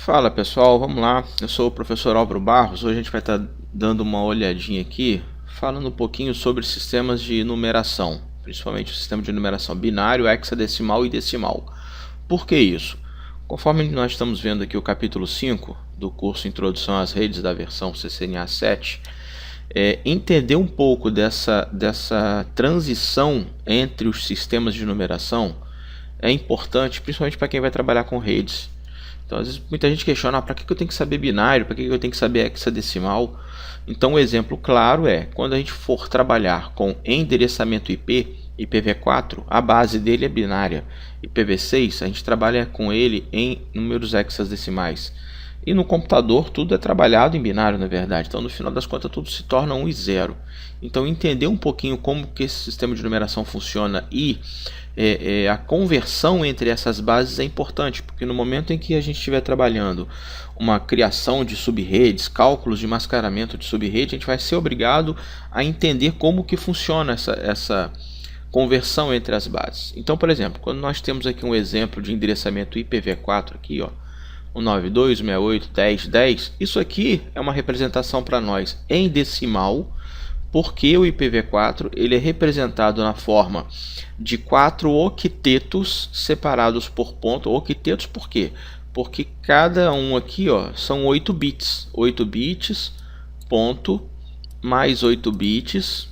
Fala pessoal, vamos lá. Eu sou o professor Álvaro Barros. Hoje a gente vai estar dando uma olhadinha aqui, falando um pouquinho sobre sistemas de numeração, principalmente o sistema de numeração binário, hexadecimal e decimal. Por que isso? Conforme nós estamos vendo aqui o capítulo 5 do curso Introdução às Redes da versão CCNA 7, entender um pouco dessa transição entre os sistemas de numeração é importante, principalmente para quem vai trabalhar com redes. Então, às vezes, muita gente questiona, para que eu tenho que saber binário, para que eu tenho que saber hexadecimal? Então, um exemplo claro é, quando a gente for trabalhar com endereçamento IP, IPv4, a base dele é binária. IPv6, a gente trabalha com ele em números hexadecimais. E no computador tudo é trabalhado em binário, na verdade. Então, no final das contas, tudo se torna 1 e 0. Então, entender um pouquinho como que esse sistema de numeração funciona e a conversão entre essas bases é importante, porque no momento em que a gente estiver trabalhando uma criação de sub-redes, cálculos de mascaramento de sub-rede, a gente vai ser obrigado a entender como que funciona essa conversão entre as bases. Então, por exemplo, quando nós temos aqui um exemplo de endereçamento IPv4 aqui, ó, 192.168.10.10, isso aqui é uma representação para nós em decimal, porque o IPv4 ele é representado na forma de 4 octetos separados por ponto. Octetos por quê? Porque cada um aqui, ó, são 8 bits. 8 bits, ponto, mais 8 bits,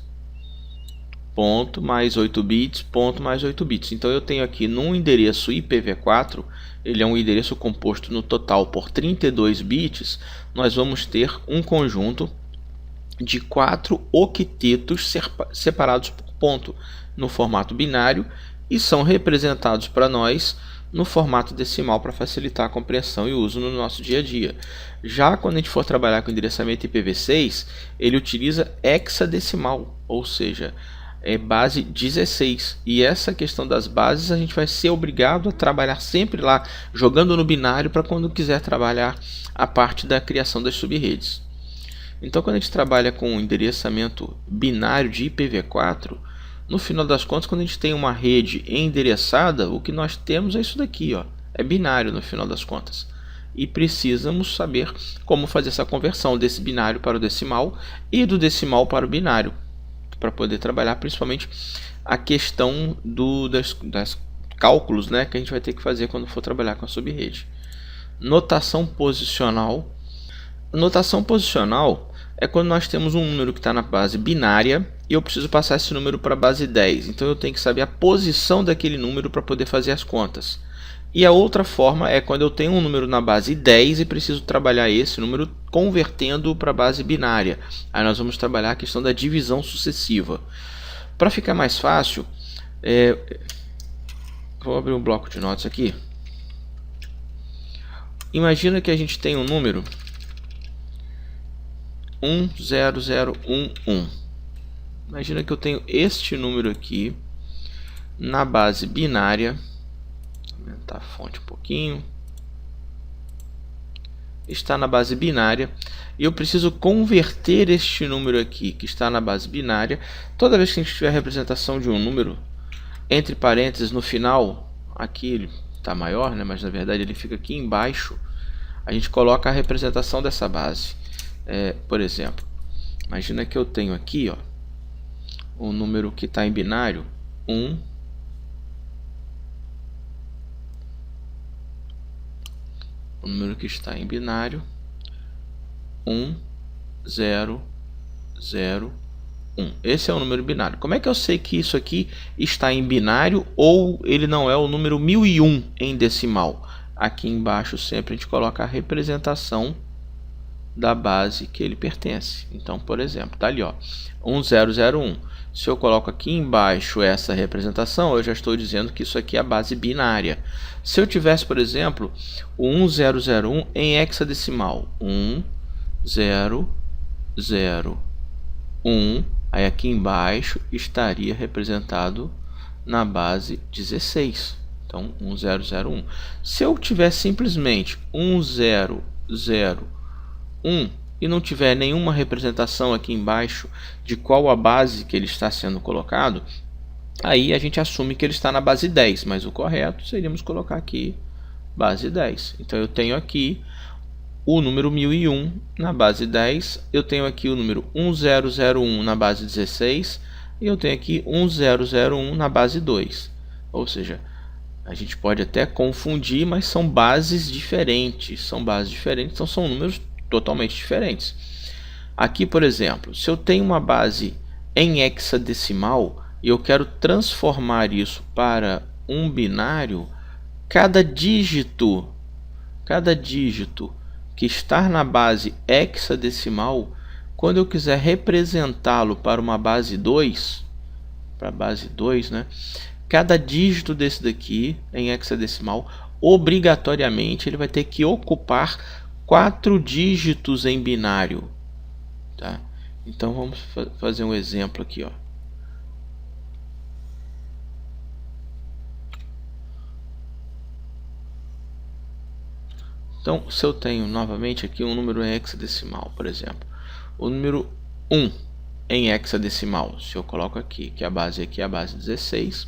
ponto, mais 8 bits, ponto, mais 8 bits. Então eu tenho aqui num endereço IPv4, ele é um endereço composto no total por 32 bits, nós vamos ter um conjunto de 4 octetos separados por ponto no formato binário e são representados para nós no formato decimal para facilitar a compreensão e uso no nosso dia a dia. Já quando a gente for trabalhar com endereçamento IPv6, ele utiliza hexadecimal, ou seja, é base 16. E essa questão das bases a gente vai ser obrigado a trabalhar sempre lá, jogando no binário para quando quiser trabalhar a parte da criação das sub-redes. Então, quando a gente trabalha com endereçamento binário de IPv4, no final das contas, quando a gente tem uma rede endereçada, o que nós temos é isso daqui, ó, é binário no final das contas. E precisamos saber como fazer essa conversão desse binário para o decimal e do decimal para o binário, para poder trabalhar principalmente a questão das cálculos, né, que a gente vai ter que fazer quando for trabalhar com a subrede. Notação posicional. Notação posicional é quando nós temos um número que está na base binária e eu preciso passar esse número para a base 10. Então eu tenho que saber a posição daquele número para poder fazer as contas. E a outra forma é quando eu tenho um número na base 10 e preciso trabalhar esse número convertendo para a base binária. Aí nós vamos trabalhar a questão da divisão sucessiva. Para ficar mais fácil, vou abrir um bloco de notas aqui. Imagina que a gente tem um número 10011. Imagina que eu tenho este número aqui na base binária. Vou aumentar a fonte um pouquinho. Está na base binária e eu preciso converter este número aqui que está na base binária. Toda vez que a gente tiver a representação de um número entre parênteses no final, aqui ele está maior, né? Mas na verdade ele fica aqui embaixo, a gente coloca a representação dessa base. Por exemplo, imagina que eu tenho aqui, ó, um número que está em binário 1, o número que está em binário 1, 0, 0, 1. Esse é o número binário. Como é que eu sei que isso aqui está em binário ou ele não é o número 1001 em decimal? Aqui embaixo sempre a gente coloca a representação da base que ele pertence. Então, por exemplo, tá ali, ó, 1001. Se eu coloco aqui embaixo essa representação, eu já estou dizendo que isso aqui é a base binária. Se eu tivesse, por exemplo, o 1001 em hexadecimal, 1001, aí aqui embaixo estaria representado na base 16. Então, 1001. Se eu tiver simplesmente 1001 e não tiver nenhuma representação aqui embaixo de qual a base que ele está sendo colocado, aí a gente assume que ele está na base 10, mas o correto seríamos colocar aqui base 10. Então eu tenho aqui o número 1001 na base 10, eu tenho aqui o número 1001 na base 16 e eu tenho aqui 1001 na base 2. Ou seja, a gente pode até confundir, mas são bases diferentes, então são números totalmente diferentes. Aqui, por exemplo, se eu tenho uma base em hexadecimal e eu quero transformar isso para um binário, cada dígito que está na base hexadecimal, quando eu quiser representá-lo para uma base 2, né? Cada dígito desse daqui em hexadecimal, obrigatoriamente ele vai ter que ocupar 4 dígitos em binário, tá? Então vamos fazer um exemplo aqui, ó. Então, se eu tenho novamente aqui um número em hexadecimal, por exemplo, o número 1 em hexadecimal, se eu coloco aqui, que a base aqui é a base 16,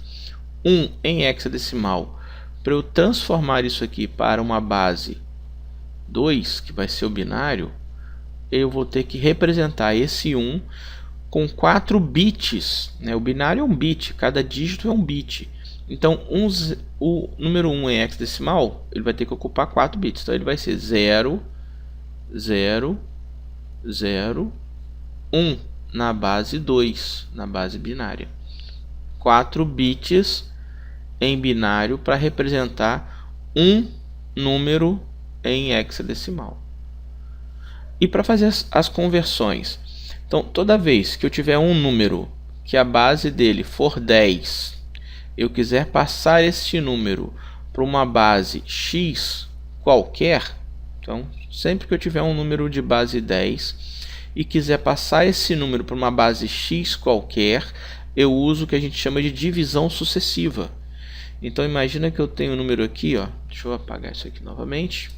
1 em hexadecimal, para eu transformar isso aqui para uma base 2, que vai ser o binário, eu vou ter que representar esse 1 com 4 bits, né? O binário é um bit, cada dígito é um bit. Então, o número 1 em hexadecimal, ele vai ter que ocupar 4 bits. Então, ele vai ser 0, 0, 0, 1 na base 2, na base binária. 4 bits em binário para representar um número em hexadecimal. E para fazer as conversões, então, toda vez que eu tiver um número que a base dele for 10, eu quiser passar este número para uma base x qualquer, então sempre que eu tiver um número de base 10 e quiser passar esse número para uma base x qualquer, eu uso o que a gente chama de divisão sucessiva. Então imagina que eu tenho um número aqui, ó, deixa eu apagar isso aqui novamente.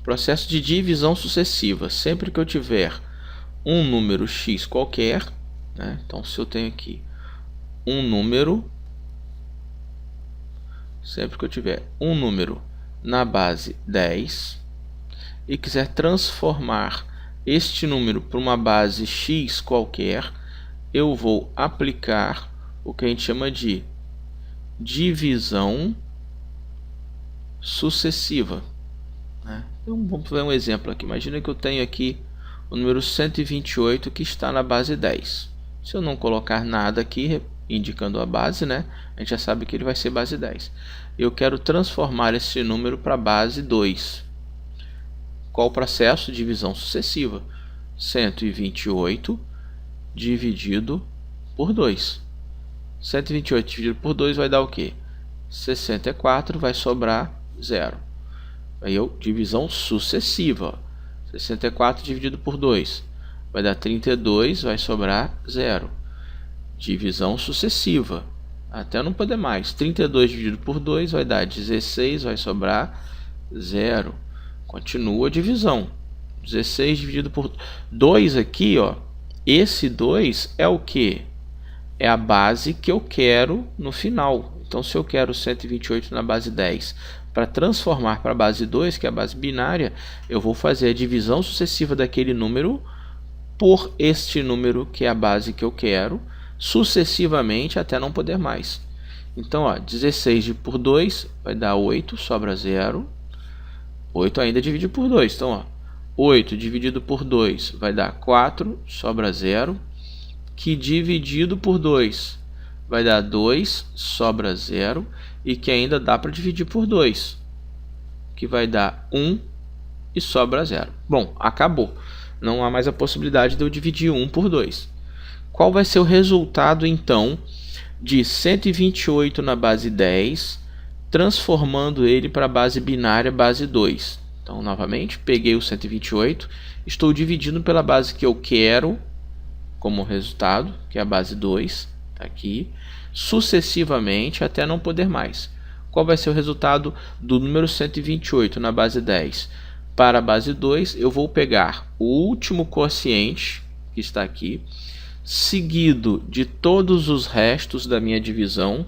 Processo de divisão sucessiva. Sempre que eu tiver um número x qualquer, né? Então se eu tenho aqui um número, sempre que eu tiver um número na base 10 e quiser transformar este número para uma base x qualquer, eu vou aplicar o que a gente chama de divisão sucessiva, né? Então vamos ver um exemplo aqui. Imagina que eu tenho aqui o número 128 que está na base 10. Se eu não colocar nada aqui indicando a base, né, a gente já sabe que ele vai ser base 10. Eu quero transformar esse número para base 2. Qual o processo? Divisão sucessiva. 128 dividido por 2. 128 dividido por 2 vai dar o quê? 64, vai sobrar 0. Aí eu, divisão sucessiva, ó. 64 dividido por 2 vai dar 32, vai sobrar 0. Divisão sucessiva, até não poder mais. 32 dividido por 2 vai dar 16, vai sobrar 0. Continua a divisão. 16 dividido por 2 aqui, ó. Esse 2 é o que? É a base que eu quero no final. Então, se eu quero 128 na base 10 para transformar para a base 2, que é a base binária, eu vou fazer a divisão sucessiva daquele número por este número, que é a base que eu quero, sucessivamente até não poder mais. Então, ó, 16 por 2 vai dar 8, sobra 0. 8 ainda divide por 2. Então, ó, 8 dividido por 2 vai dar 4, sobra 0. Que dividido por 2 vai dar 2, sobra 0. E que ainda dá para dividir por 2, que vai dar 1 e sobra 0. Bom, acabou. Não há mais a possibilidade de eu dividir 1 por 2. Qual vai ser o resultado, então, de 128 na base 10, transformando ele para a base binária, base 2? Então, novamente, peguei o 128, estou dividindo pela base que eu quero como resultado, que é a base 2, está aqui, sucessivamente até não poder mais. Qual vai ser o resultado do número 128 na base 10? Para a base 2, eu vou pegar o último quociente, que está aqui, seguido de todos os restos da minha divisão,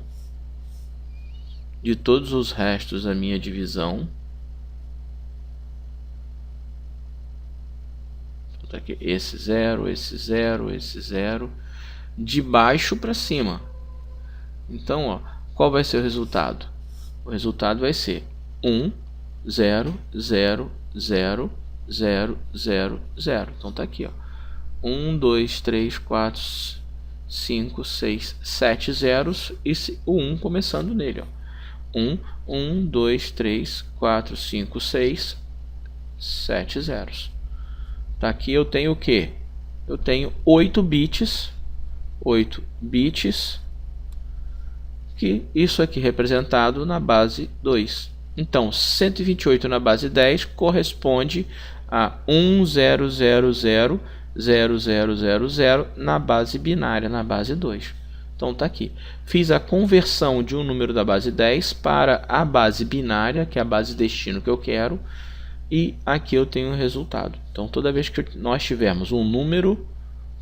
Então, aqui, esse 0, esse 0, esse 0, de baixo para cima. Então, ó, qual vai ser o resultado? O resultado vai ser 1, 0, 0, 0, 0, 0, 0. Então tá aqui, ó. 1, 2, 3, 4, 5, 6, 7 zeros e o 1 começando nele, ó. 1, 1, 2, 3, 4, 5, 6, 7 zeros. Tá, aqui eu tenho o que? Eu tenho 8 bits, que isso aqui representado na base 2. Então, 128 na base 10 corresponde a 10000000 na base binária, na base 2. Então tá aqui. Fiz a conversão de um número da base 10 para a base binária, que é a base destino que eu quero, e aqui eu tenho o resultado. Então toda vez que nós tivermos um número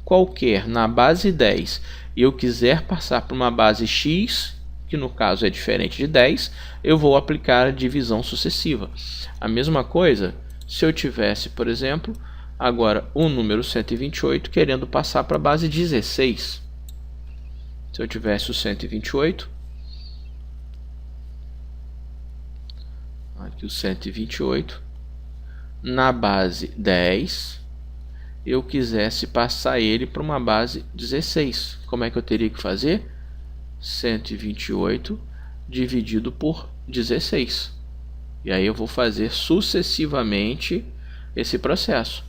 qualquer na base 10 e eu quiser passar para uma base x, que no caso é diferente de 10, eu vou aplicar a divisão sucessiva. A mesma coisa se eu tivesse, por exemplo, agora o número 128 querendo passar para a base 16. Se eu tivesse o 128, aqui o 128, na base 10, eu quisesse passar ele para uma base 16. Como é que eu teria que fazer? 128 dividido por 16. E aí eu vou fazer sucessivamente esse processo.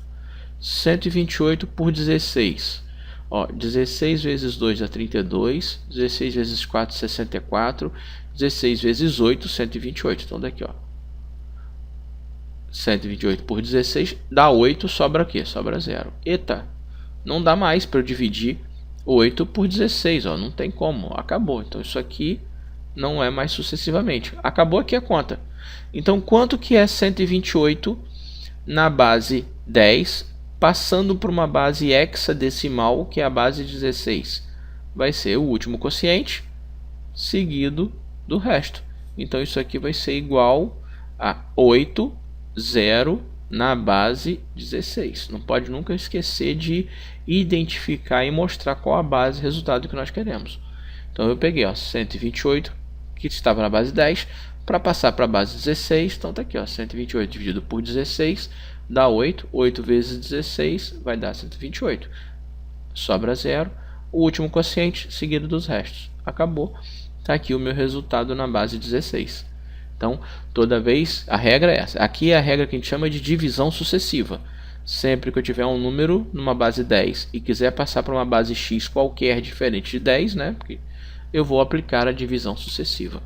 128 por 16. Ó, 16 vezes 2 dá 32, 16 vezes 4, 64, 16 vezes 8, 128. Então daqui, ó, 128 por 16 dá 8, sobra o quê? Sobra 0. Eita, não dá mais para eu dividir 8 por 16, ó, não tem como, acabou. Então isso aqui não é mais sucessivamente. Acabou aqui a conta. Então quanto que é 128 na base 10, passando para uma base hexadecimal, que é a base 16? Vai ser o último quociente seguido do resto. Então isso aqui vai ser igual a 8, 0 na base 16. Não pode nunca esquecer de identificar e mostrar qual a base resultado que nós queremos. Então eu peguei, ó, 128 que estava na base 10 para passar para a base 16. Então tá aqui, ó, 128 dividido por 16 dá 8. 8 vezes 16 vai dar 128. Sobra 0. O último quociente seguido dos restos. Acabou. Tá aqui o meu resultado na base 16. Então, toda vez, a regra é essa. Aqui é a regra que a gente chama de divisão sucessiva. Sempre que eu tiver um número numa base 10 e quiser passar para uma base x qualquer diferente de 10, né? Porque eu vou aplicar a divisão sucessiva.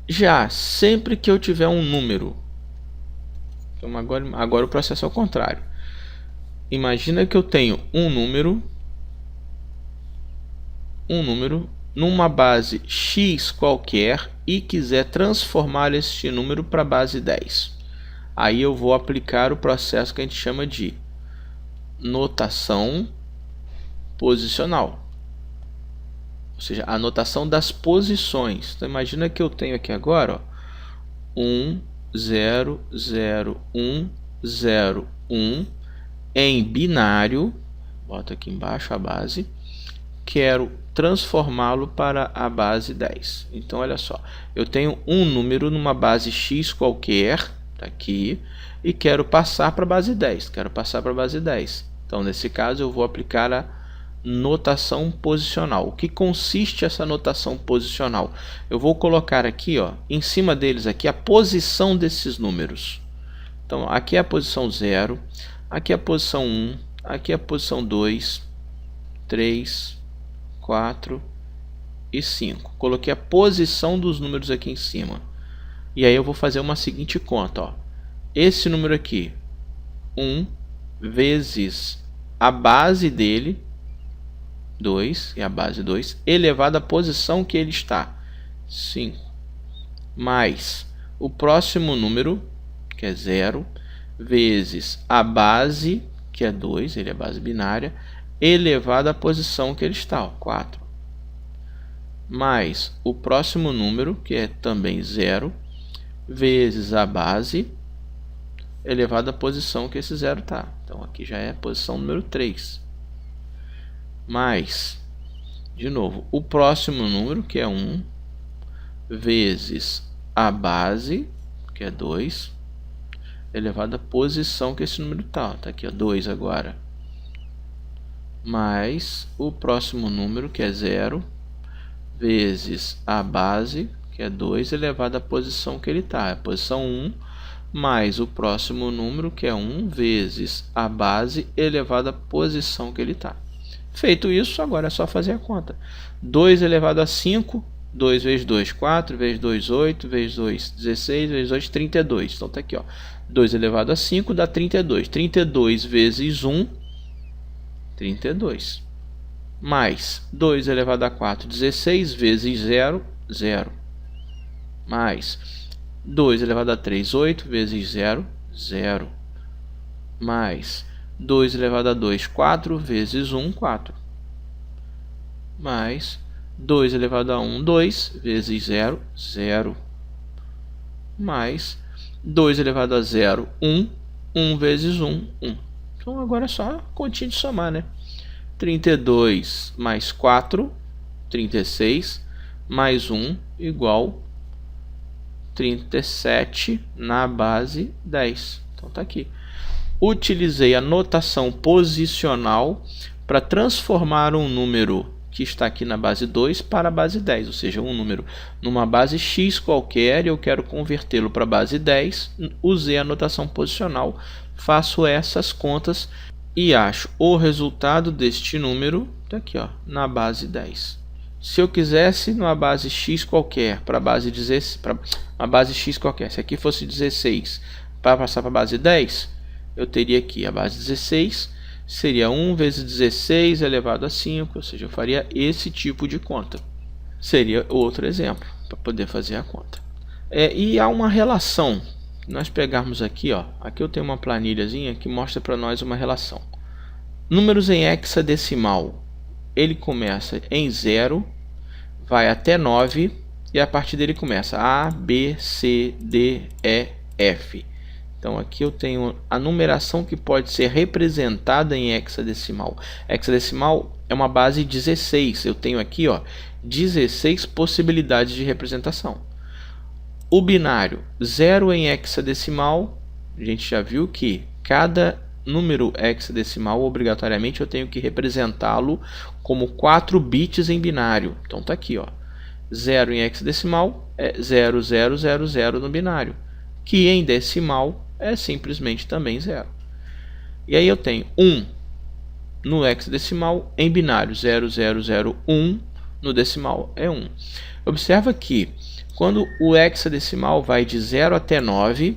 Já sempre que eu tiver um número, então agora o processo é o contrário. Imagina que eu tenho um número numa base x qualquer e quiser transformar este número para a base 10. Aí eu vou aplicar o processo que a gente chama de notação posicional. Ou seja, a notação das posições. Então imagina que eu tenho aqui agora, ó, 1, 0, 0, 1, 0, 1 em binário. Bota aqui embaixo a base. Quero transformá-lo para a base 10. Então olha só, eu tenho um número numa base x qualquer, tá aqui, e quero passar para a base 10. Então nesse caso eu vou aplicar a notação posicional. O que consiste essa notação posicional? Eu vou colocar aqui, ó, em cima deles aqui a posição desses números. Então aqui é a posição 0, aqui é a posição 1, aqui é a posição 2, 3, 4 e 5. Coloquei a posição dos números aqui em cima. E aí eu vou fazer uma seguinte conta, ó. Esse número aqui, 1 vezes a base dele, 2, é a base 2, elevado à posição que ele está, 5, mais o próximo número, que é 0, vezes a base, que é 2, ele é base binária, elevado à posição que ele está, ó, 4. Mais o próximo número, que é também 0, vezes a base elevado à posição que esse 0 está. Então aqui já é a posição número 3. Mais, de novo, o próximo número, que é 1, vezes a base, que é 2, elevado à posição que esse número está. Está aqui, ó, 2 agora. Mais o próximo número, que é 0, vezes a base, que é 2, elevado à posição que ele está. É a posição 1, mais o próximo número, que é 1, vezes a base, elevado à posição que ele está. Feito isso, agora é só fazer a conta. 2 elevado a 5, 2 vezes 2, 4, vezes 2, 8, vezes 2, 16, vezes 2, 32. Então está aqui, ó, 2 elevado a 5 dá 32. 32 vezes 1, 32. Mais 2 elevado a 4, 16, vezes 0, 0. Mais 2 elevado a 3, 8, vezes 0, 0. Mais 2 elevado a 2, 4, vezes 1, 4. Mais 2 elevado a 1, 2, vezes 0, 0. Mais 2 elevado a 0, 1. 1 vezes 1, 1. Então agora é só a continha de somar, né? 32 mais 4, 36, mais 1, igual 37 na base 10. Então tá aqui. Utilizei a notação posicional para transformar um número que está aqui na base 2 para a base 10, ou seja, um número numa base x qualquer, eu quero convertê-lo para a base 10, usei a notação posicional, faço essas contas e acho o resultado deste número, tá aqui, ó, na base 10. Se eu quisesse numa base x qualquer, para a base 16, para uma base x qualquer, se aqui fosse 16 para passar para a base 10, eu teria aqui a base 16, seria 1 vezes 16 elevado a 5, ou seja, eu faria esse tipo de conta. Seria outro exemplo para poder fazer a conta. E há uma relação. Nós pegarmos aqui, ó, aqui eu tenho uma planilhazinha que mostra para nós uma relação. Números em hexadecimal, ele começa em 0, vai até 9 e a partir dele começa A, B, C, D, E, F. Então aqui eu tenho a numeração que pode ser representada em hexadecimal. Hexadecimal é uma base 16. Eu tenho aqui, ó, 16 possibilidades de representação. O binário 0 em hexadecimal, a gente já viu que cada número hexadecimal, obrigatoriamente eu tenho que representá-lo como 4 bits em binário. Então tá aqui, ó, 0 em hexadecimal é 0000 no binário, que em decimal é simplesmente também 0. E aí eu tenho 1 no hexadecimal, em binário 0001, no decimal é 1. Observa que quando o hexadecimal vai de 0 até 9,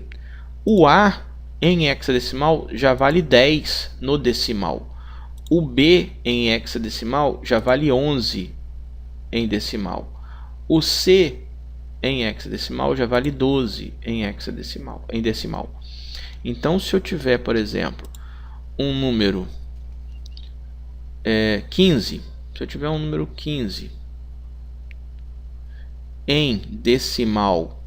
o A em hexadecimal já vale 10 no decimal. O B em hexadecimal já vale 11 em decimal. O C em hexadecimal já vale 12 em hexadecimal, em decimal. Então, se eu tiver, por exemplo, um número 15, se eu tiver um número 15 em decimal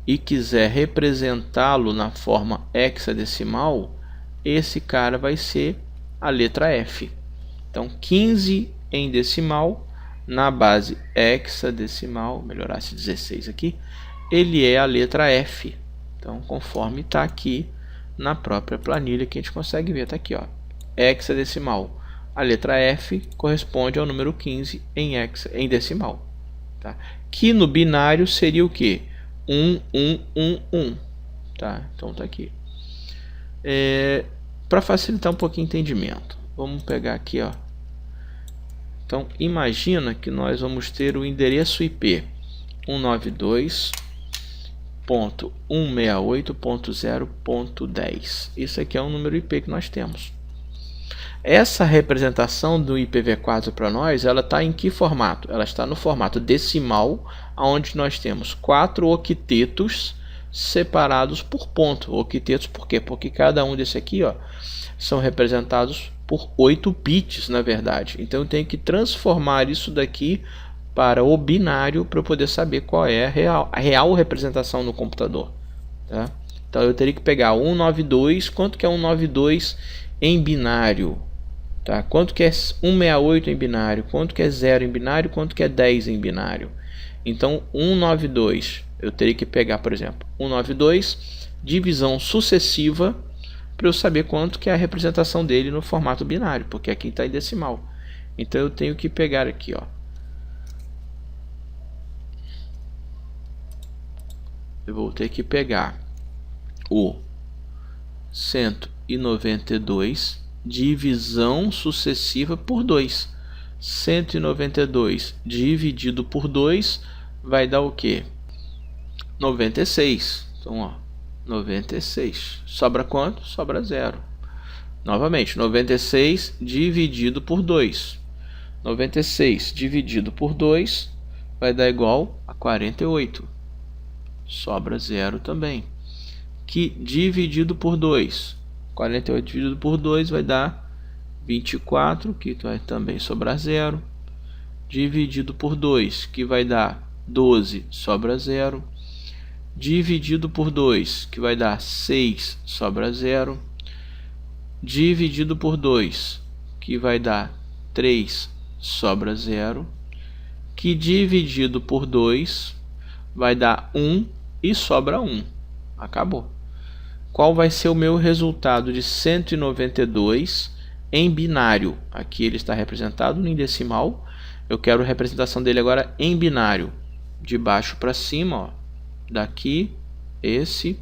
e quiser representá-lo na forma hexadecimal, esse cara vai ser a letra F. Então, 15 em decimal, na base hexadecimal, melhorasse 16 aqui, ele é a letra F. Então, conforme está aqui na própria planilha que a gente consegue ver, está aqui, ó, hexadecimal. A letra F corresponde ao número 15 em decimal. Tá? Que no binário seria o que? 1, 1, 1, 1. Tá? Então tá aqui. Para facilitar um pouquinho o entendimento, vamos pegar aqui, ó. Então imagina que nós vamos ter o endereço IP 192.168.0.10. Isso aqui é um número IP que nós temos. Essa representação do IPv4 para nós, ela está em que formato? Ela está no formato decimal, onde nós temos 4 octetos separados por ponto. Octetos por quê? Porque cada um desse aqui, ó, são representados por 8 bits, na verdade. Então eu tenho que transformar isso daqui para o binário para eu poder saber qual é a real representação no computador. Tá? Então eu teria que pegar 192, quanto que é 192 em binário? Tá? Quanto que é 168 em binário? Quanto que é 0 em binário? Quanto que é 10 em binário? Então 192, eu teria que pegar, por exemplo, 192, divisão sucessiva, para eu saber quanto que é a representação dele no formato binário, porque aqui está em decimal. Então eu tenho que pegar aqui, ó. Eu vou ter que pegar o 192 divisão sucessiva por 2. 192 dividido por 2 vai dar o quê? 96. Então, ó, 96. Sobra quanto? Sobra 0. Novamente, 96 dividido por 2. 96 dividido por 2 vai dar igual a 48. Sobra 0 também. Que dividido por 2. 48 dividido por 2 vai dar 24, que vai também sobrar 0. Dividido por 2, que vai dar 12, sobra 0. Dividido por 2, que vai dar 6, sobra 0. Dividido por 2, que vai dar 3, sobra 0. Que dividido por 2 vai dar 1 e sobra 1. Acabou. Qual vai ser o meu resultado de 192 em binário? Aqui ele está representado em decimal. Eu quero a representação dele agora em binário. De baixo para cima, ó. Daqui, esse,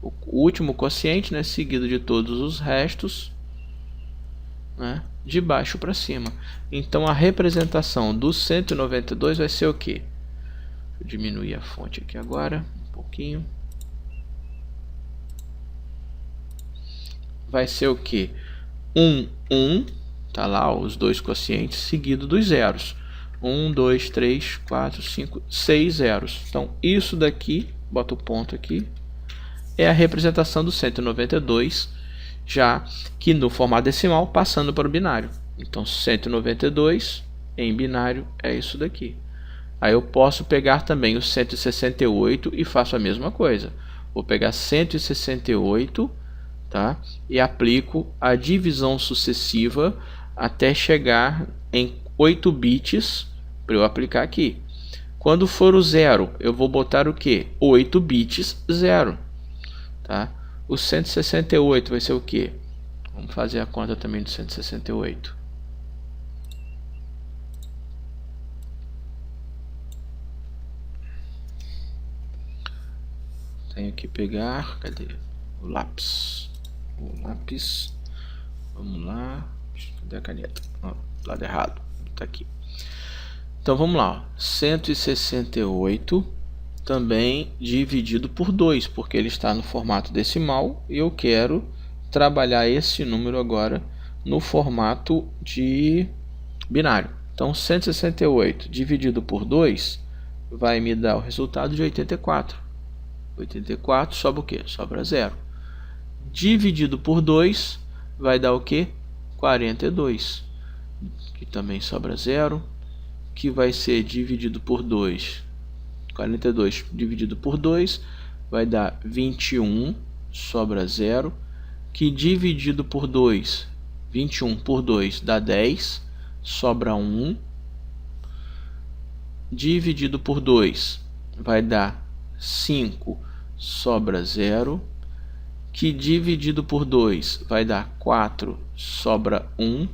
o último quociente, né, seguido de todos os restos, né, de baixo para cima. Então a representação do 192 vai ser o quê? Deixa eu diminuir a fonte aqui agora, um pouquinho. Vai ser o quê? 1, 1, tá lá os dois quocientes, seguido dos zeros. 1, 2, 3, 4, 5, 6 zeros. Então isso daqui, bota o ponto aqui, é a representação do 192, já que no formato decimal passando para o binário. Então 192 em binário é isso daqui. Aí eu posso pegar também o 168 e faço a mesma coisa. Vou pegar 168, tá? E aplico a divisão sucessiva até chegar em 8 bits para eu aplicar aqui. Quando for o 0, eu vou botar o que? 8 bits 0. Tá? O 168 vai ser o que? Vamos fazer a conta também do 168. Tenho que pegar, cadê o lápis? Vamos lá, cadê a caneta? Lado errado, tá aqui. Então vamos lá, 168 também dividido por 2, porque ele está no formato decimal e eu quero trabalhar esse número agora no formato de binário. Então 168 dividido por 2 vai me dar o resultado de 84. 84 sobra o que? Sobra 0. Dividido por 2 vai dar o que? 42. Que também sobra 0. Que vai ser dividido por 2. 42 dividido por 2 vai dar 21, sobra 0. Que dividido por 2, 21 por 2 dá 10, sobra 1. Dividido por 2 vai dar 5, sobra 0. Que dividido por 2 vai dar 4, sobra 1.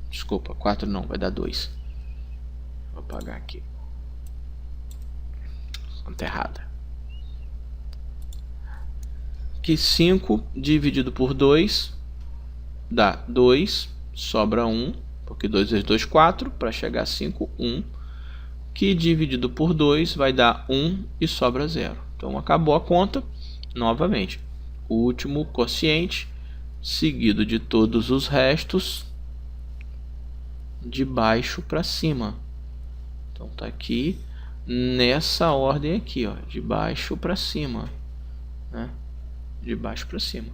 Desculpa, 4 não, vai dar 2. Vou apagar aqui. Conta errada. Que 5 dividido por 2 dá 2, sobra 1, porque 2 vezes 2, 4, para chegar a 5, 1. Que dividido por 2 vai dar 1 e sobra 0. Então acabou a conta. Novamente, o último quociente, seguido de todos os restos, de baixo para cima. Então tá aqui nessa ordem aqui, ó, de baixo para cima, né? De baixo para cima.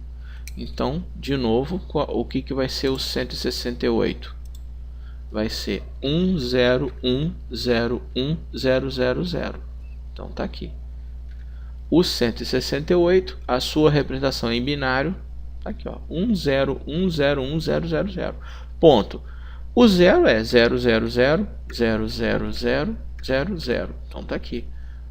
Então, de novo, o que vai ser o 168? Vai ser 10101000. Então tá aqui. O 168, a sua representação em binário, tá aqui, ó, 10101000. Ponto. O 0 é 000000000. Então tá aqui.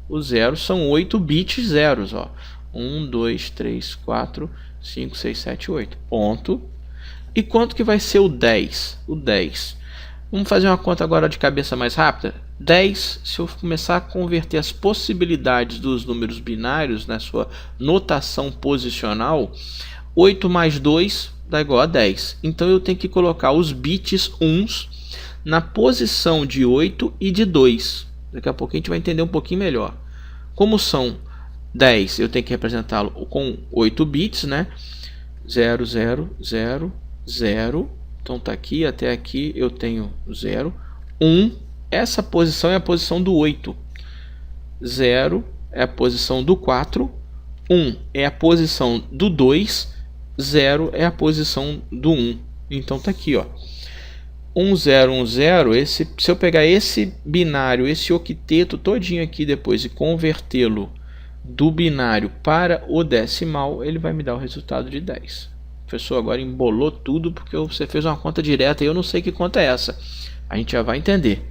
Os zeros são 8 bits zeros, ó. 1, 2, 3, 4, 5, 6, 7, 8. Ponto. E quanto que vai ser o 10? O 10. Vamos fazer uma conta agora de cabeça mais rápida. 10, se eu começar a converter as possibilidades dos números binários na sua notação posicional, 8 mais 2 dá igual a 10. Então eu tenho que colocar os bits 1s na posição de 8 e de 2. Daqui a pouco a gente vai entender um pouquinho melhor. Como são 10, eu tenho que representá-lo com 8 bits, né? 0, 0, 0, 0. Então tá aqui, até aqui eu tenho 0. 1, essa posição é a posição do 8. 0 é a posição do 4. 1 é a posição do 2. 0 é a posição do 1. Então tá aqui, ó. 1010, se eu pegar esse binário, esse octeto todinho aqui depois e convertê-lo do binário para o decimal, ele vai me dar o resultado de 10. O professor agora embolou tudo porque você fez uma conta direta e eu não sei que conta é essa. A gente já vai entender.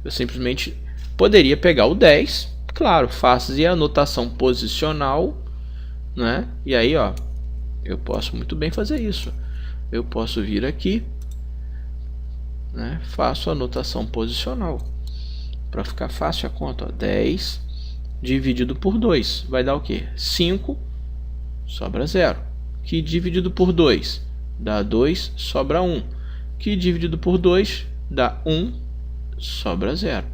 Eu simplesmente poderia pegar o 10, claro, fazer a anotação posicional, né? E aí, ó, eu posso muito bem fazer isso. Eu posso vir aqui, né? Faço a anotação posicional para ficar fácil a conta, ó. 10 dividido por 2 vai dar o que? 5, sobra 0. Que dividido por 2 dá 2, sobra 1. Que dividido por 2 dá 1, sobra 0.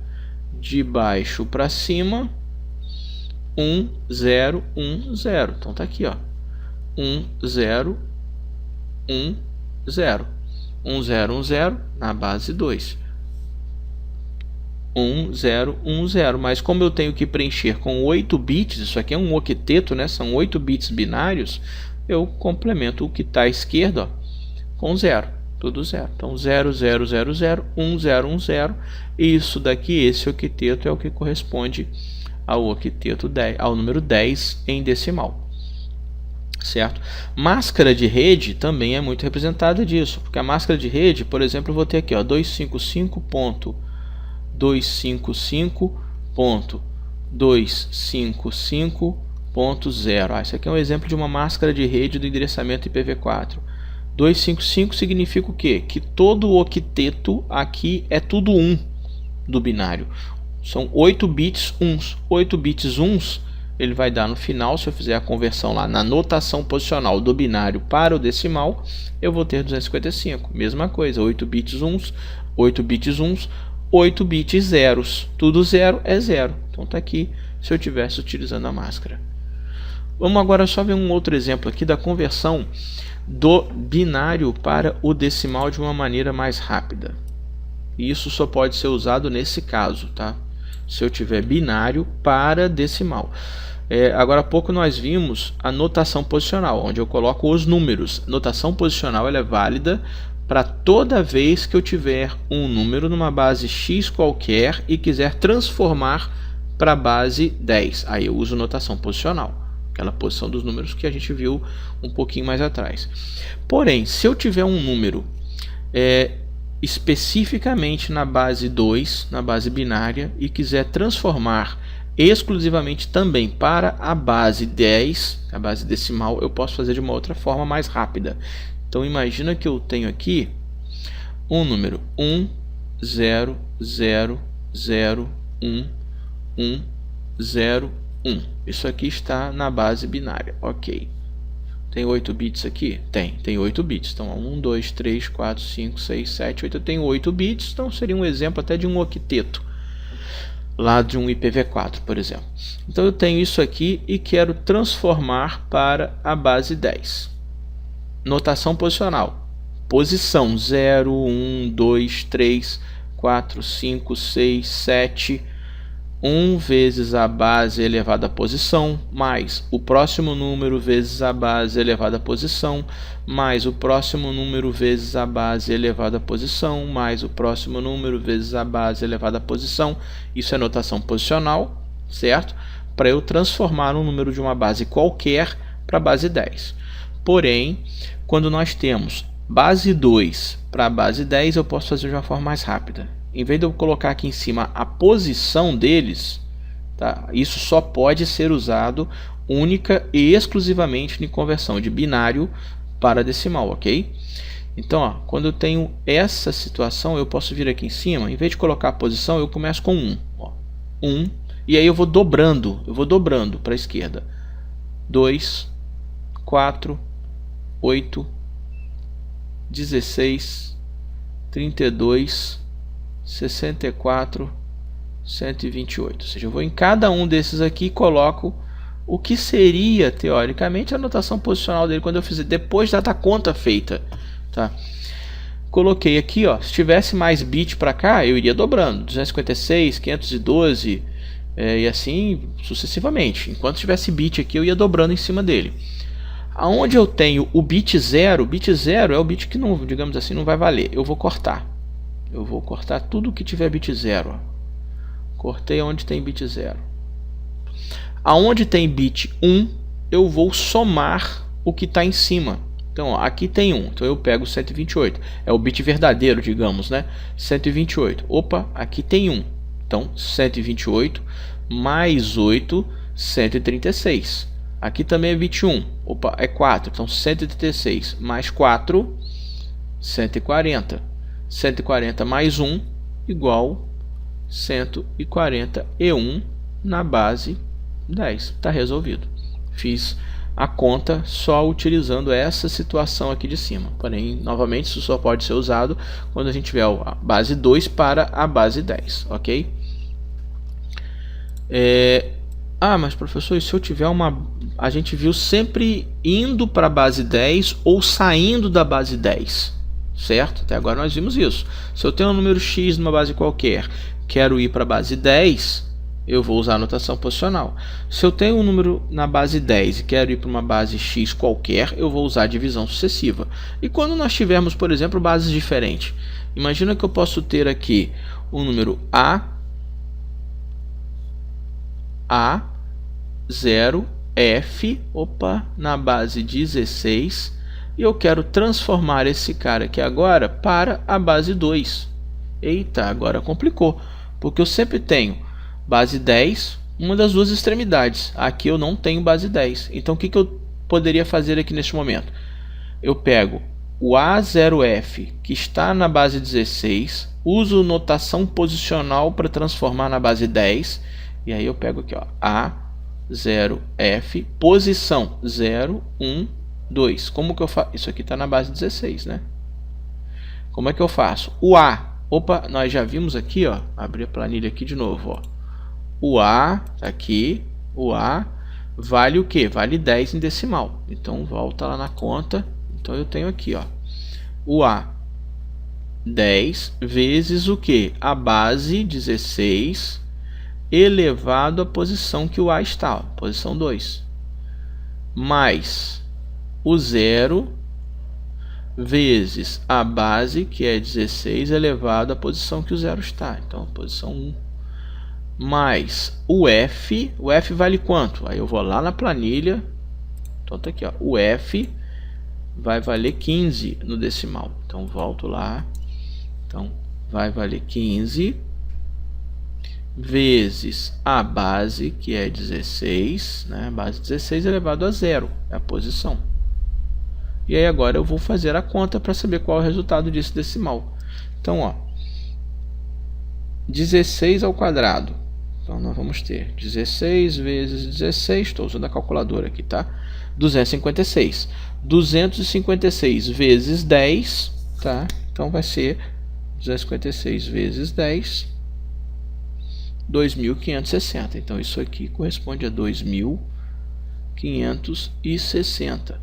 De baixo para cima, 1, 0, 1, 0. Então tá aqui, ó. 1, 0, 1, 0. 1, 0, 1, 0 na base 2. 1, 0, 1, 0. Mas como eu tenho que preencher com 8 bits, isso aqui é um octeto, né? São 8 bits binários, eu complemento o que está à esquerda, ó, com 0. Tudo 0. Então 0, 0, 0, 0, 1, 0, 1, 0. E isso daqui, esse octeto, é o que corresponde ao octeto 10, ao número 10 em decimal. Certo? Máscara de rede também é muito representada disso, porque a máscara de rede, por exemplo, eu vou ter aqui, ó, 255.255.255.0. Esse aqui é um exemplo de uma máscara de rede do endereçamento IPv4. 255 significa o quê? Que todo o octeto aqui é tudo 1 do binário. São 8 bits 1s. 8 bits 1s ele vai dar no final, se eu fizer a conversão lá na notação posicional do binário para o decimal, eu vou ter 255. Mesma coisa, 8 bits 1s, 8 bits 1s, 8 bits zeros. Tudo 0 é 0. Então tá aqui se eu estivesse utilizando a máscara. Vamos agora só ver um outro exemplo aqui da conversão do binário para o decimal de uma maneira mais rápida. E isso só pode ser usado nesse caso, tá? Se eu tiver binário para decimal. Agora há pouco nós vimos a notação posicional, onde eu coloco os números. Notação posicional ela é válida para toda vez que eu tiver um número numa base x qualquer e quiser transformar para a base 10. Aí eu uso notação posicional, aquela posição dos números que a gente viu um pouquinho mais atrás. Porém, se eu tiver um número especificamente na base 2, na base binária, e quiser transformar exclusivamente também para a base 10, a base decimal, eu posso fazer de uma outra forma mais rápida. Então imagina que eu tenho aqui um número 1, 0, 0, 0, 1, 1, 0, 1. Isso aqui está na base binária, ok. Tem 8 bits aqui? Tem 8 bits. Então 1, 2, 3, 4, 5, 6, 7, 8. Eu tenho 8 bits, então seria um exemplo até de um octeto, lá de um IPv4, por exemplo. Então eu tenho isso aqui e quero transformar para a base 10. Notação posicional. Posição 0, 1, 2, 3, 4, 5, 6, 7, 1 vezes a base elevado à posição, mais o próximo número vezes a base elevado à posição, mais o próximo número vezes a base elevado à posição, mais o próximo número vezes a base elevado à posição. Isso é notação posicional, certo? Para eu transformar um número de uma base qualquer para a base 10. Porém, quando nós temos base 2 para a base 10, eu posso fazer de uma forma mais rápida. Em vez de eu colocar aqui em cima a posição deles, tá? Isso só pode ser usado única e exclusivamente em conversão de binário para decimal, ok? Então, ó, quando eu tenho essa situação, eu posso vir aqui em cima, em vez de colocar a posição, eu começo com 1. Ó, 1, e aí eu vou dobrando para a esquerda. 2, 4, 8, 16, 32, 64, 128. Ou seja, eu vou em cada um desses aqui e coloco o que seria, teoricamente, a notação posicional dele quando eu fizer, depois da conta feita. Tá? Coloquei aqui, ó, se tivesse mais bit para cá, eu iria dobrando. 256, 512 e assim sucessivamente. Enquanto tivesse bit aqui, eu ia dobrando em cima dele. Aonde eu tenho o bit 0 é o bit que não, digamos assim, não vai valer. Eu vou cortar. Eu vou cortar tudo que tiver bit 0. Cortei onde tem bit 0. Aonde tem bit 1, eu vou somar o que está em cima. Então, ó, aqui tem 1. Então eu pego 128. É o bit verdadeiro, digamos, né? 128. Opa, aqui tem 1. Então, 128 mais 8, 136. Aqui também é bit 1. Opa, é 4. Então, 136 mais 4, 140. 140 mais 1 igual 141 na base 10. Está resolvido. Fiz a conta só utilizando essa situação aqui de cima. Porém, novamente, isso só pode ser usado quando a gente tiver a base 2 para a base 10. Ok? Mas professor, e se eu tiver uma... A gente viu sempre indo para a base 10 ou saindo da base 10. Certo? Até agora nós vimos isso. Se eu tenho um número x numa base qualquer, quero ir para a base 10, eu vou usar a notação posicional. Se eu tenho um número na base 10 e quero ir para uma base x qualquer, eu vou usar a divisão sucessiva. E quando nós tivermos, por exemplo, bases diferentes, imagina que eu posso ter aqui o número A0F, na base 16, e eu quero transformar esse cara aqui agora para a base 2. Eita, agora complicou, porque eu sempre tenho base 10, uma das duas extremidades. Aqui eu não tenho base 10. Então o que eu poderia fazer aqui neste momento? Eu pego o A0F, que está na base 16, uso notação posicional para transformar na base 10, e aí eu pego aqui, ó, A0F, posição 0, 1, 2. Como que eu faço? Isso aqui está na base 16, né? Como é que eu faço? O A. Opa, nós já vimos aqui, ó. Abrir a planilha aqui de novo, ó. O A, aqui, o A vale o quê? Vale 10 em decimal. Então, volta lá na conta. Então, eu tenho aqui, ó. O A, 10 vezes o quê? A base 16 elevado à posição que o A está, ó, posição 2. Mais o 0 vezes a base, que é 16, elevado à posição que o 0 está. Então, posição 1. Mais o F. O F vale quanto? Aí eu vou lá na planilha. Então, tá aqui, ó. O F vai valer 15 no decimal. Então, volto lá. Então, vai valer 15 vezes a base, que é 16, né? Base 16 elevado a 0, é a posição. E aí agora eu vou fazer a conta para saber qual é o resultado desse decimal. Então, ó, 16 ao quadrado. Então, nós vamos ter 16 vezes 16, estou usando a calculadora aqui, tá? 256. 256 vezes 10, tá? Então, vai ser 256 vezes 10, 2.560. Então, isso aqui corresponde a 2.560.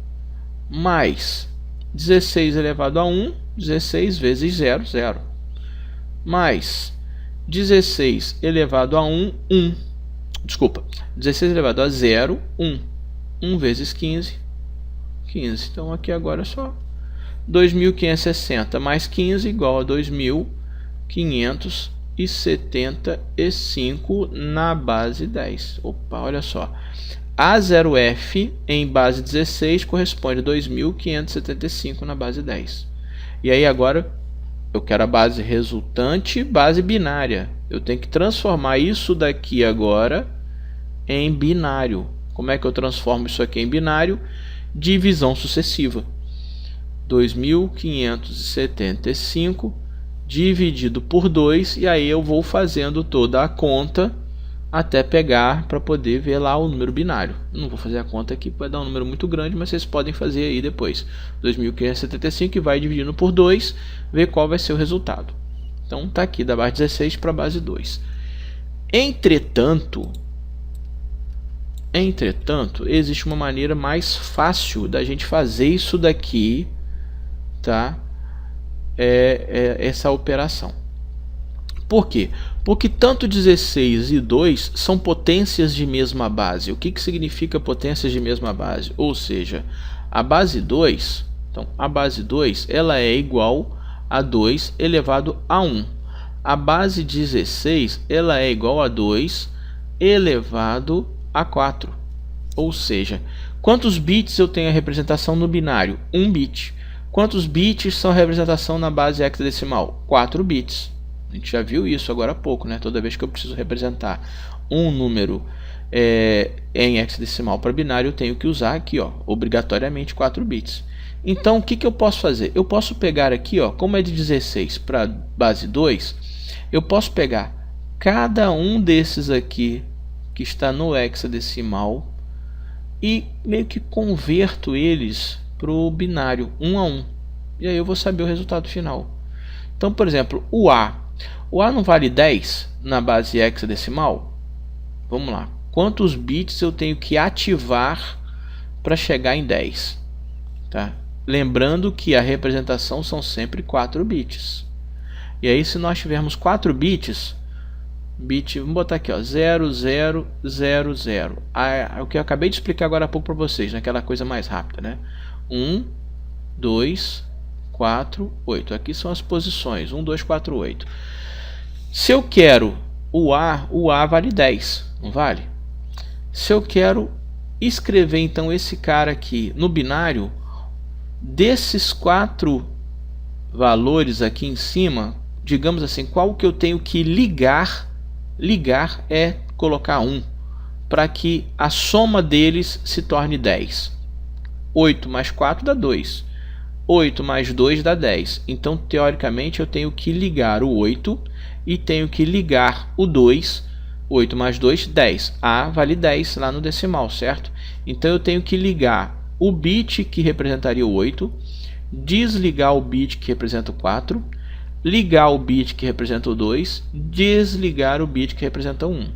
Mais 16 elevado a 1, 16 vezes 0, 0. Mais 16 elevado a 1, 1. Desculpa, 16 elevado a 0, 1. 1 vezes 15, 15. Então aqui agora é só 2.560 mais 15 igual a 2.575 na base 10. Opa, olha só. A0F em base 16 corresponde a 2.575 na base 10. E aí agora eu quero a base resultante, base binária. Eu tenho que transformar isso daqui agora em binário. Como é que eu transformo isso aqui em binário? Divisão sucessiva. 2.575 dividido por 2, e aí eu vou fazendo toda a conta até pegar para poder ver lá o número binário. Não vou fazer a conta aqui, vai dar um número muito grande, mas vocês podem fazer aí depois. 2.575 e vai dividindo por 2, ver qual vai ser o resultado. Então tá aqui da base 16 para a base 2. Entretanto, existe uma maneira mais fácil da gente fazer isso daqui, tá? Essa operação. Por quê? Porque tanto 16 e 2 são potências de mesma base. O que significa potências de mesma base? Ou seja, a base 2, então a base 2 ela é igual a 2 elevado a 1. A base 16 ela é igual a 2 elevado a 4. Ou seja, quantos bits eu tenho a representação no binário? 1 bit. Quantos bits são a representação na base hexadecimal? 4 bits. A gente já viu isso agora há pouco, né? Toda vez que eu preciso representar um número em hexadecimal para binário, eu tenho que usar aqui, ó, obrigatoriamente 4 bits. Então, o que eu posso fazer? Eu posso pegar aqui, ó, como é de 16 para base 2, eu posso pegar cada um desses aqui que está no hexadecimal e meio que converto eles para o binário 1 a 1. E aí eu vou saber o resultado final. Então, por exemplo, o A não vale 10 na base hexadecimal? Vamos lá. Quantos bits eu tenho que ativar para chegar em 10? Tá? Lembrando que a representação são sempre 4 bits. E aí, se nós tivermos 4 bits, vamos botar aqui, ó, 0, 0, 0, 0. O que eu acabei de explicar agora há pouco para vocês, naquela coisa mais rápida, né? 1, 2, 4, 8. Aqui são as posições. 1, 2, 4, 8. Se eu quero o A vale 10, não vale? Se eu quero escrever então esse cara aqui no binário, desses 4 valores aqui em cima, digamos assim, qual que eu tenho que ligar? Ligar é colocar 1, para que a soma deles se torne 10. 8 mais 4 dá 2. 8 mais 2 dá 10. Então, teoricamente, eu tenho que ligar o 8 e tenho que ligar o 2. 8 mais 2, 10. A vale 10 lá no decimal, certo? Então, eu tenho que ligar o bit que representaria o 8, desligar o bit que representa o 4, ligar o bit que representa o 2, desligar o bit que representa o 1.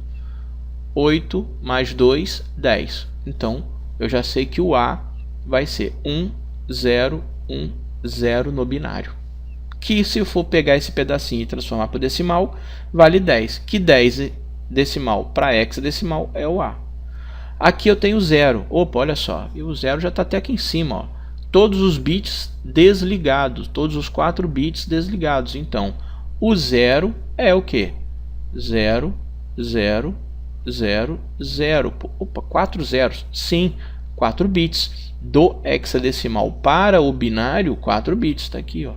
8 mais 2, 10. Então, eu já sei que o A vai ser 1, 0, 1, 0 no binário. Que se eu for pegar esse pedacinho e transformar para o decimal, vale 10. Que 10 decimal para hexadecimal é o A. Aqui eu tenho 0. Opa, olha só. E o 0 já está até aqui em cima, ó. Todos os bits desligados. Todos os 4 bits desligados. Então, o 0 é o que? 0, 0, 0, 0. Opa, 4 zeros. Sim, 4 bits. Do hexadecimal para o binário, 4 bits. Está aqui, ó.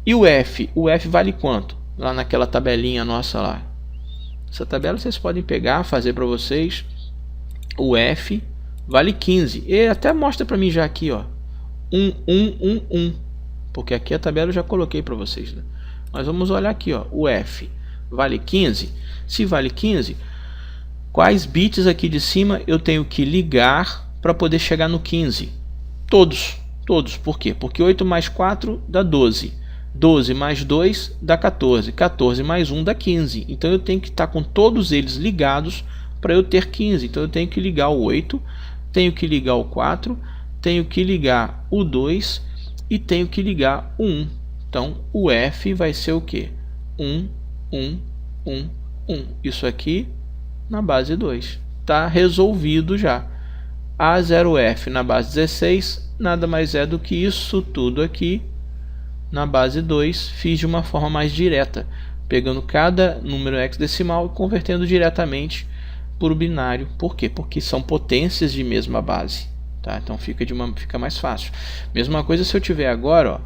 E o F? O F vale quanto? Lá naquela tabelinha nossa lá. Essa tabela vocês podem pegar, fazer para vocês. O F vale 15. E até mostra para mim já aqui, ó. 1, 1, 1, 1. Porque aqui a tabela eu já coloquei para vocês, né? Mas vamos olhar aqui, ó. O F vale 15. Se vale 15, quais bits aqui de cima eu tenho que ligar para poder chegar no 15? Todos. Todos. Por quê? Porque 8 mais 4 dá 12. 12 mais 2 dá 14. 14 mais 1 dá 15. Então eu tenho que estar com todos eles ligados para eu ter 15. Então eu tenho que ligar o 8, tenho que ligar o 4, tenho que ligar o 2 e tenho que ligar o 1. Então o F vai ser o que? 1, 1, 1, 1. Isso aqui na base 2. Está resolvido já. A0F na base 16 nada mais é do que isso tudo aqui na base 2. Fiz de uma forma mais direta, pegando cada número hexadecimal e convertendo diretamente para o binário. Por quê? Porque são potências de mesma base. Tá? Então fica mais fácil. Mesma coisa se eu tiver agora, ó,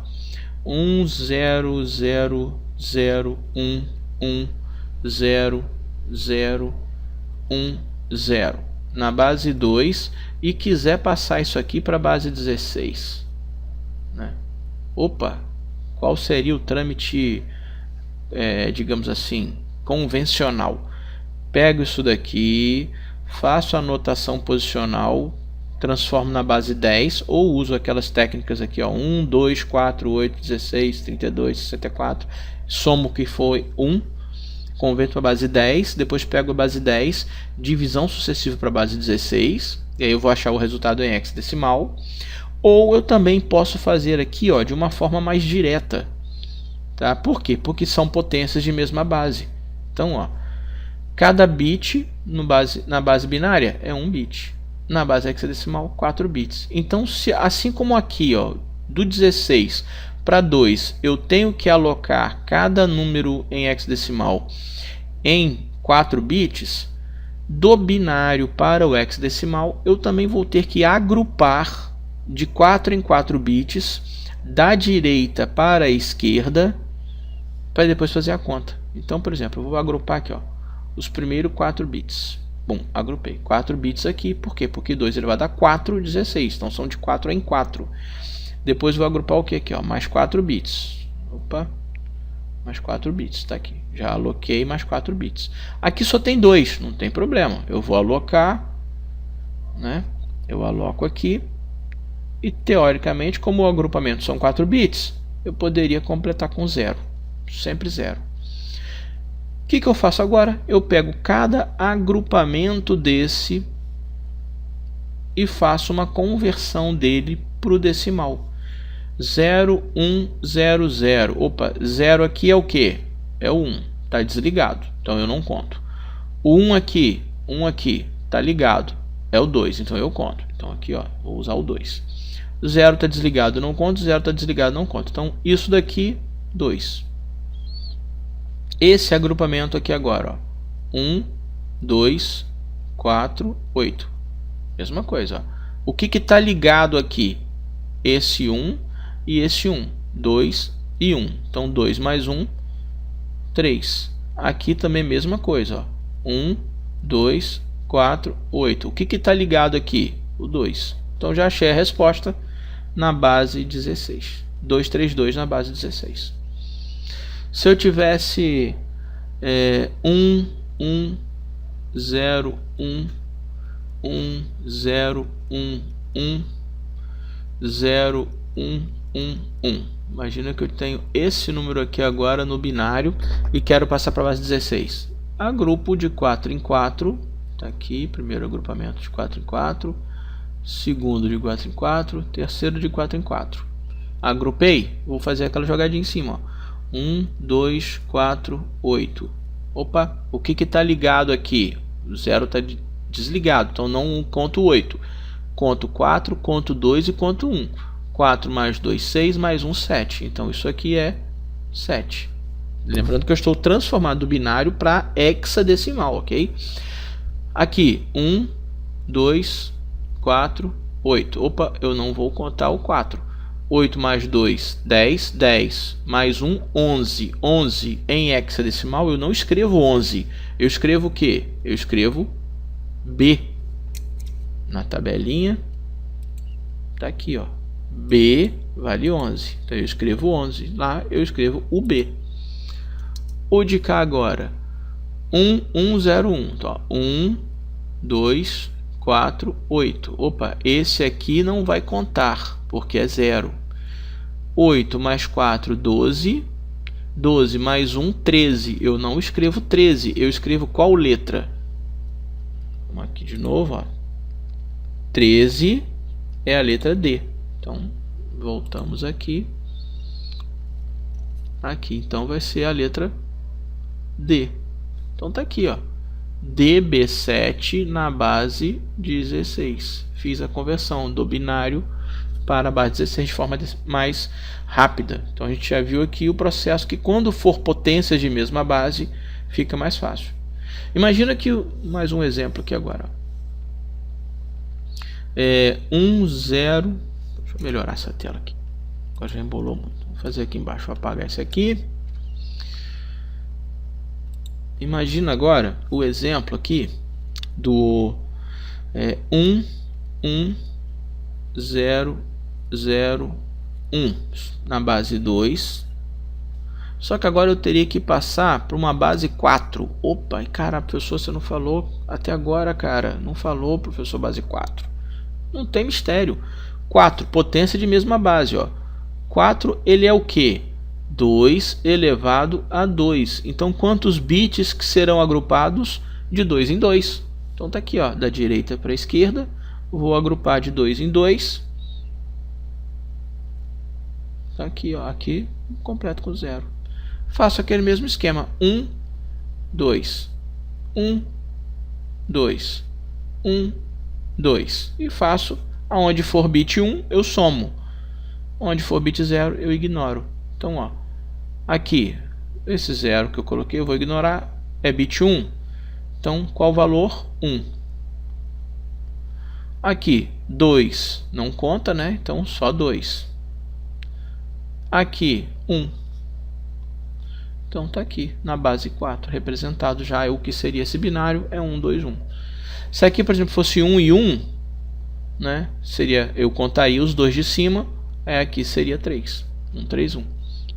1, 0, 0, 0, 1, 1, 0, 0, 1, 0 na base 2 e quiser passar isso aqui para a base 16, né? Opa, qual seria o trâmite, digamos assim, convencional? Pego isso daqui, faço a anotação posicional, transformo na base 10 ou uso aquelas técnicas aqui, ó, 1, 2, 4, 8, 16, 32, 64, somo o que foi 1, converto para a base 10, depois pego a base 10, divisão sucessiva para a base 16, e aí eu vou achar o resultado em hexadecimal. Ou eu também posso fazer aqui, ó, de uma forma mais direta. Tá? Por quê? Porque são potências de mesma base. Então, ó, cada bit na base binária é 1 bit. Na base hexadecimal, 4 bits. Então, assim como aqui, ó, do 16 para 2, eu tenho que alocar cada número em hexadecimal em 4 bits, do binário para o hexadecimal, eu também vou ter que agrupar de 4 em 4 bits, da direita para a esquerda, para depois fazer a conta. Então, por exemplo, eu vou agrupar aqui, ó, os primeiros 4 bits. Bom, agrupei 4 bits aqui, por quê? Porque 2 elevado a 4, 16, então são de 4 em 4. Depois vou agrupar o que aqui, ó, mais 4 bits. Opa, mais 4 bits, tá aqui. Já aloquei mais 4 bits. Aqui só tem 2, não tem problema. Eu vou alocar, né? Eu aloco aqui. E teoricamente, como o agrupamento são 4 bits, eu poderia completar com 0. Sempre 0. O que eu faço agora? Eu pego cada agrupamento desse e faço uma conversão dele para o decimal. 0, 1, 0, 0. Opa, 0 aqui é o que? É o 1. Está desligado, então eu não conto. O 1 aqui está ligado. É o 2, então eu conto. Então aqui, ó, vou usar o 2. 0 está desligado, não conto. 0 está desligado, não conto. Então isso daqui, 2. Esse agrupamento aqui agora, ó, 1, 2, 4, 8. Mesma coisa, ó. O que está ligado aqui? Esse 1 e esse 1. 2 e 1. Então 2 mais 1, 3. Aqui também mesma coisa, ó. 1, 2, 4, 8. O que está ligado aqui? O 2. Então já achei a resposta na base 16. 232 na base 16. Se eu tivesse 1, 1, 0, 1, 1, 0, 1, 1, 0, 1, 1, 1. Imagina que eu tenho esse número aqui agora no binário e quero passar para a base 16. Agrupo de 4 em 4. Está aqui, primeiro agrupamento de 4 em 4. Segundo de 4 em 4. Terceiro de 4 em 4. Agrupei. Vou fazer aquela jogadinha em cima, ó. 1, 2, 4, 8. Opa, o que está ligado aqui? O 0 está desligado, então não conto 8. Conto 4, conto 2 e conto 1. 4 mais 2, 6, mais 1, 7. Então isso aqui é 7. Lembrando que eu estou transformando do binário para hexadecimal, ok? Aqui, 1, 2, 4, 8. Opa, eu não vou contar o 4. 8 mais 2, 10. 10 mais 1, 11. 11 em hexadecimal eu não escrevo 11. Eu escrevo o quê? Eu escrevo B. Na tabelinha. Tá aqui, ó. B vale 11. Então eu escrevo 11. Lá eu escrevo o B. O de cá agora. 1, 1, 0, 1. Então, 1, 2, 4, 8. Opa, esse aqui não vai contar, porque é 0. 8 mais 4, 12. 12 mais 1, 13. Eu não escrevo 13. Eu escrevo qual letra? Vamos aqui de novo, ó. 13 é a letra D. Então, voltamos aqui. Aqui, então, vai ser a letra D. Então tá aqui, ó, DB7 na base 16. Fiz a conversão do binário para a base 16 de forma mais rápida. Então a gente já viu aqui o processo que quando for potências de mesma base fica mais fácil. Imagina que, mais um exemplo aqui agora, 1, 0, deixa eu melhorar essa tela aqui, agora já embolou muito. Vou fazer aqui embaixo, vou apagar esse aqui. Imagina agora o exemplo aqui do 1, 1, 0, 0, 1 na base 2. Só que agora eu teria que passar para uma base 4. Opa, cara, professor, você não falou até agora, cara. Não falou, professor, base 4. Não tem mistério. 4, potência de mesma base, ó. 4, ele é o quê? 2 elevado a 2. Então, quantos bits que serão agrupados? De 2 em 2. Então, tá aqui, ó, da direita para a esquerda. Vou agrupar de 2 em 2. Tá aqui, ó, aqui completo com 0. Faço aquele mesmo esquema. 1, 2. 1, 2. 1, 2. E faço, aonde for bit 1, eu somo. Onde for bit 0, eu ignoro. Então, ó, aqui, esse 0 que eu coloquei, eu vou ignorar, é bit 1. Então, qual o valor? 1. Aqui, 2 não conta, né? Então, só 2. Aqui, 1. Então, tá aqui, na base 4, representado já é o que seria esse binário, é 1, 2, 1. Se aqui, por exemplo, fosse 1 e 1, né? Seria, eu contaria os dois de cima, aqui seria 3. 1, 3, 1.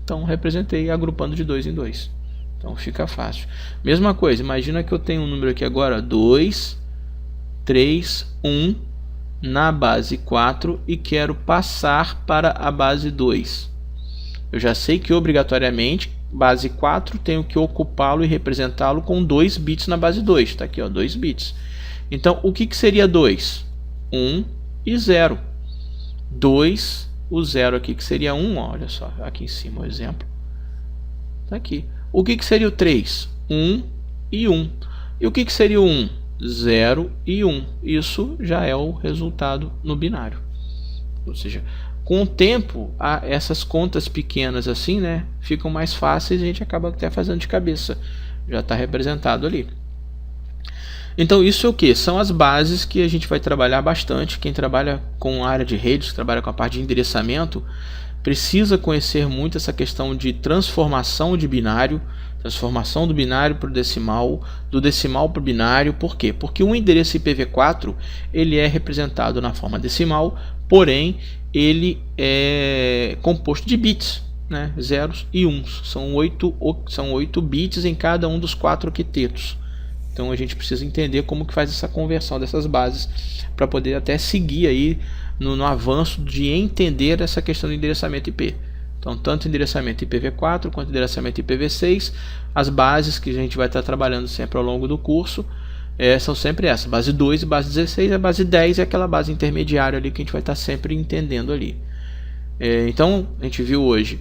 Então, representei agrupando de 2 em 2. Então, fica fácil. Mesma coisa, imagina que eu tenho um número aqui agora, 2, 3, 1, na base 4 e quero passar para a base 2. Eu já sei que, obrigatoriamente, base 4 tenho que ocupá-lo e representá-lo com 2 bits na base 2. Está aqui, ó, 2 bits. Então, o que seria 2? 1 e 0. 2, o 0 aqui que seria 1, olha só, aqui em cima o exemplo. Está aqui. O que seria o 3? 1 e 1. E o que seria o 1? 0 e 1. Isso já é o resultado no binário. Ou seja, com o tempo, essas contas pequenas assim, né, ficam mais fáceis e a gente acaba até fazendo de cabeça. Já está representado ali. Então isso é o que? São as bases que a gente vai trabalhar bastante. Quem trabalha com a área de redes, trabalha com a parte de endereçamento, precisa conhecer muito essa questão de transformação de binário, transformação do binário para o decimal, do decimal para o binário. Por quê? Porque o endereço IPv4 ele é representado na forma decimal, porém ele é composto de bits, né? Zeros e uns. São 8 bits em cada um dos 4 octetos. Então a gente precisa entender como que faz essa conversão dessas bases para poder até seguir aí no avanço de entender essa questão do endereçamento IP. Então, tanto endereçamento IPv4 quanto endereçamento IPv6, as bases que a gente vai estar trabalhando sempre ao longo do curso são sempre essas, base 2 e base 16, a base 10 é aquela base intermediária ali que a gente vai estar sempre entendendo ali. Então, a gente viu hoje,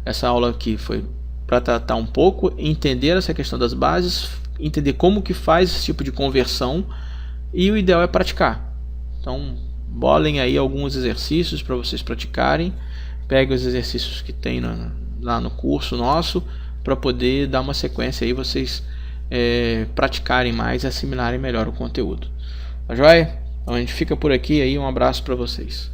essa aula aqui foi para tratar um pouco, entender essa questão das bases, entender como que faz esse tipo de conversão, e o ideal é praticar. Então, bolem aí alguns exercícios para vocês praticarem, peguem os exercícios que tem lá no curso nosso, para poder dar uma sequência aí, vocês praticarem mais e assimilarem melhor o conteúdo. Tá joia? Então a gente fica por aqui aí, um abraço para vocês.